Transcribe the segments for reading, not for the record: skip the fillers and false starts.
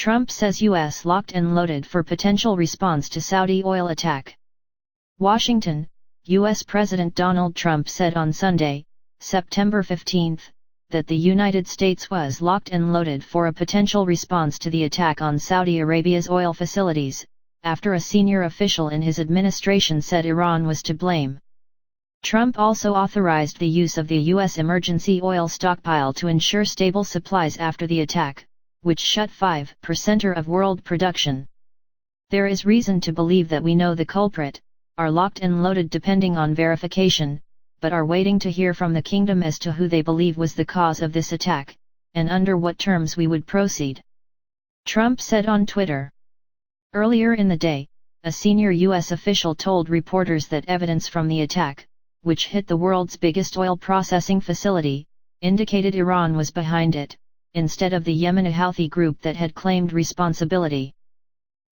Trump says U.S. locked and loaded for potential response to Saudi oil attack. Washington, U.S. President Donald Trump said on Sunday, September 15, that the United States was locked and loaded for a potential response to the attack on Saudi Arabia's oil facilities, after a senior official in his administration said Iran was to blame. Trump also authorized the use of the U.S. emergency oil stockpile to ensure stable supplies after the attack, which shut 5% of world production. There is reason to believe that we know the culprit, are locked and loaded depending on verification, but are waiting to hear from the kingdom as to who they believe was the cause of this attack, and under what terms we would proceed. Trump said on Twitter. Earlier in the day, a senior U.S. official told reporters that evidence from the attack, which hit the world's biggest oil processing facility, indicated Iran was behind it, instead of the Yemeni Houthi group that had claimed responsibility.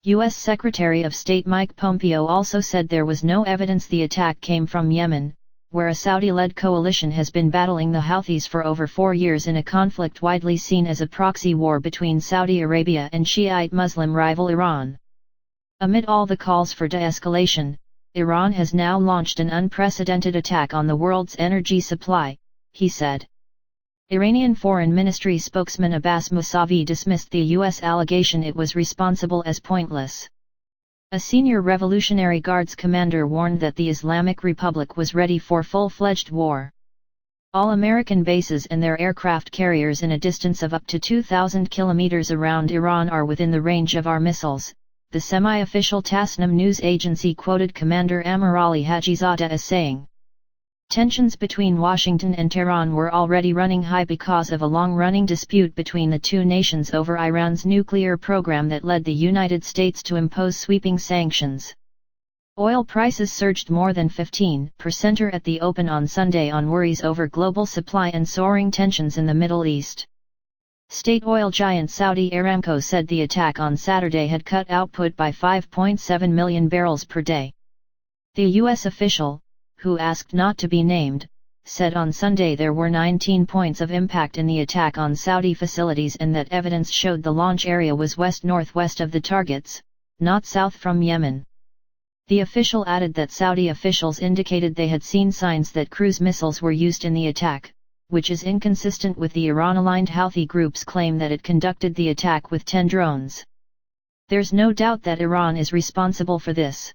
U.S. Secretary of State Mike Pompeo also said there was no evidence the attack came from Yemen, where a Saudi-led coalition has been battling the Houthis for over 4 years in a conflict widely seen as a proxy war between Saudi Arabia and Shiite Muslim rival Iran. Amid all the calls for de-escalation, Iran has now launched an unprecedented attack on the world's energy supply, he said. Iranian Foreign Ministry spokesman Abbas Mousavi dismissed the U.S. allegation it was responsible as pointless. A senior Revolutionary Guards commander warned that the Islamic Republic was ready for full-fledged war. All American bases and their aircraft carriers in a distance of up to 2,000 kilometers around Iran are within the range of our missiles, the semi-official Tasnim news agency quoted Commander Amirali Hajizadeh as saying. Tensions between Washington and Tehran were already running high because of a long-running dispute between the two nations over Iran's nuclear program that led the United States to impose sweeping sanctions. Oil prices surged more than 15% at the open on Sunday on worries over global supply and soaring tensions in the Middle East. State oil giant Saudi Aramco said the attack on Saturday had cut output by 5.7 million barrels per day. The U.S. official, who asked not to be named, said on Sunday there were 19 points of impact in the attack on Saudi facilities and that evidence showed the launch area was west-northwest of the targets, not south from Yemen. The official added that Saudi officials indicated they had seen signs that cruise missiles were used in the attack, which is inconsistent with the Iran-aligned Houthi group's claim that it conducted the attack with 10 drones. There's no doubt that Iran is responsible for this.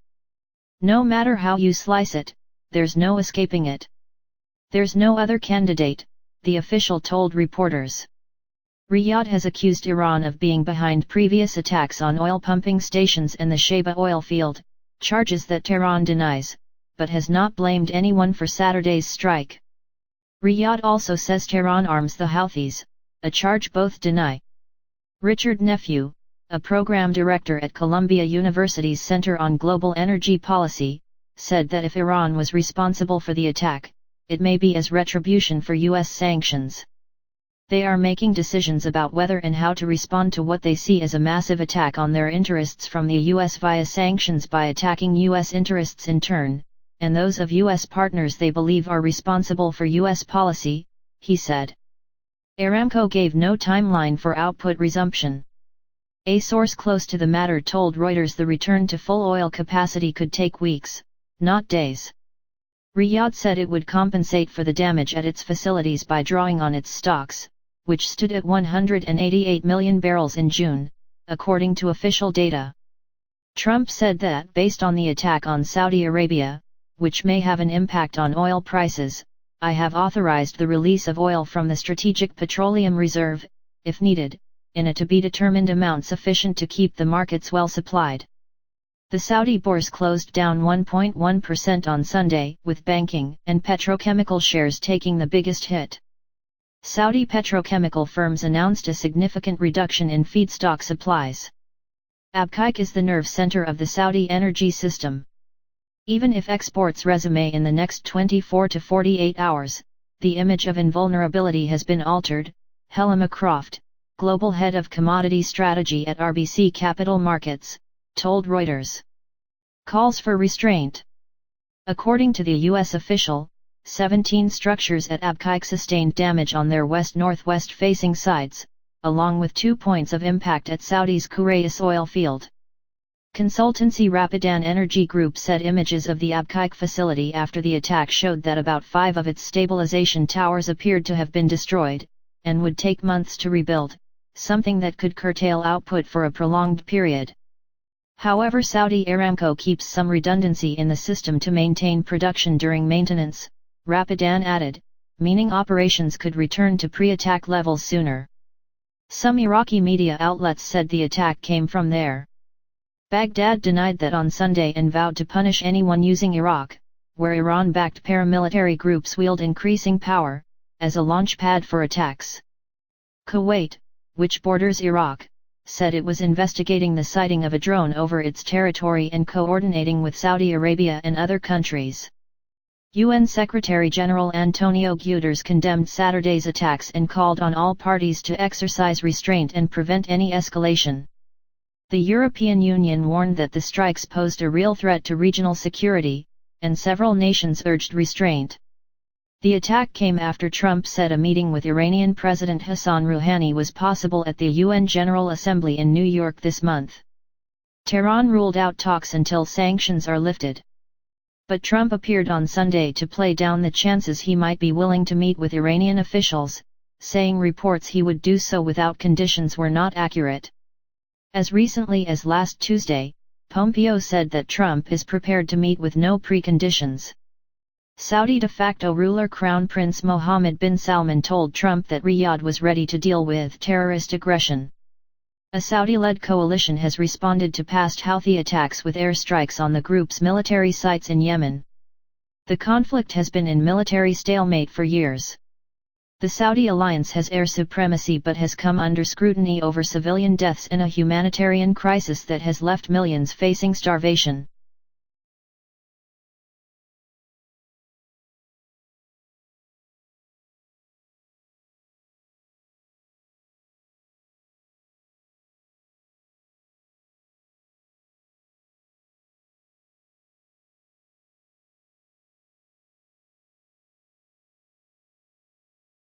No matter how you slice it, there's no escaping it. There's no other candidate, the official told reporters. Riyadh has accused Iran of being behind previous attacks on oil pumping stations and the Sheba oil field, charges that Tehran denies, but has not blamed anyone for Saturday's strike. Riyadh also says Tehran arms the Houthis, a charge both deny. Richard Nephew, a program director at Columbia University's Center on Global Energy Policy, said that if Iran was responsible for the attack, it may be as retribution for U.S. sanctions. They are making decisions about whether and how to respond to what they see as a massive attack on their interests from the U.S. via sanctions by attacking U.S. interests in turn, and those of U.S. partners they believe are responsible for U.S. policy, he said. Aramco gave no timeline for output resumption. A source close to the matter told Reuters the return to full oil capacity could take weeks, not days. Riyadh said it would compensate for the damage at its facilities by drawing on its stocks, which stood at 188 million barrels in June, according to official data. Trump said that based on the attack on Saudi Arabia, which may have an impact on oil prices, I have authorized the release of oil from the Strategic Petroleum Reserve, if needed, in a to-be-determined amount sufficient to keep the markets well supplied. The Saudi bourse closed down 1.1% on Sunday, with banking and petrochemical shares taking the biggest hit. Saudi petrochemical firms announced a significant reduction in feedstock supplies. Abqaiq is the nerve center of the Saudi energy system. Even if exports resume in the next 24 to 48 hours, the image of invulnerability has been altered, Helena Croft, global head of commodity strategy at RBC Capital Markets, told Reuters. Calls for restraint. According to the U.S. official, 17 structures at Abqaiq sustained damage on their west-northwest facing sides, along with 2 points of impact at Saudi's Quraysh oil field. Consultancy Rapidan Energy Group said images of the Abqaiq facility after the attack showed that about 5 of its stabilization towers appeared to have been destroyed, and would take months to rebuild, something that could curtail output for a prolonged period. However, Saudi Aramco keeps some redundancy in the system to maintain production during maintenance, Rapidan added, meaning operations could return to pre-attack levels sooner. Some Iraqi media outlets said the attack came from there. Baghdad denied that on Sunday and vowed to punish anyone using Iraq, where Iran-backed paramilitary groups wield increasing power, as a launchpad for attacks. Kuwait, which borders Iraq, said it was investigating the sighting of a drone over its territory and coordinating with Saudi Arabia and other countries. UN Secretary-General Antonio Guterres condemned Saturday's attacks and called on all parties to exercise restraint and prevent any escalation. The European Union warned that the strikes posed a real threat to regional security, and several nations urged restraint. The attack came after Trump said a meeting with Iranian President Hassan Rouhani was possible at the UN General Assembly in New York this month. Tehran ruled out talks until sanctions are lifted. But Trump appeared on Sunday to play down the chances he might be willing to meet with Iranian officials, saying reports he would do so without conditions were not accurate. As recently as last Tuesday, Pompeo said that Trump is prepared to meet with no preconditions. Saudi de facto ruler Crown Prince Mohammed bin Salman told Trump that Riyadh was ready to deal with terrorist aggression. A Saudi-led coalition has responded to past Houthi attacks with airstrikes on the group's military sites in Yemen. The conflict has been in military stalemate for years. The Saudi alliance has air supremacy but has come under scrutiny over civilian deaths in a humanitarian crisis that has left millions facing starvation.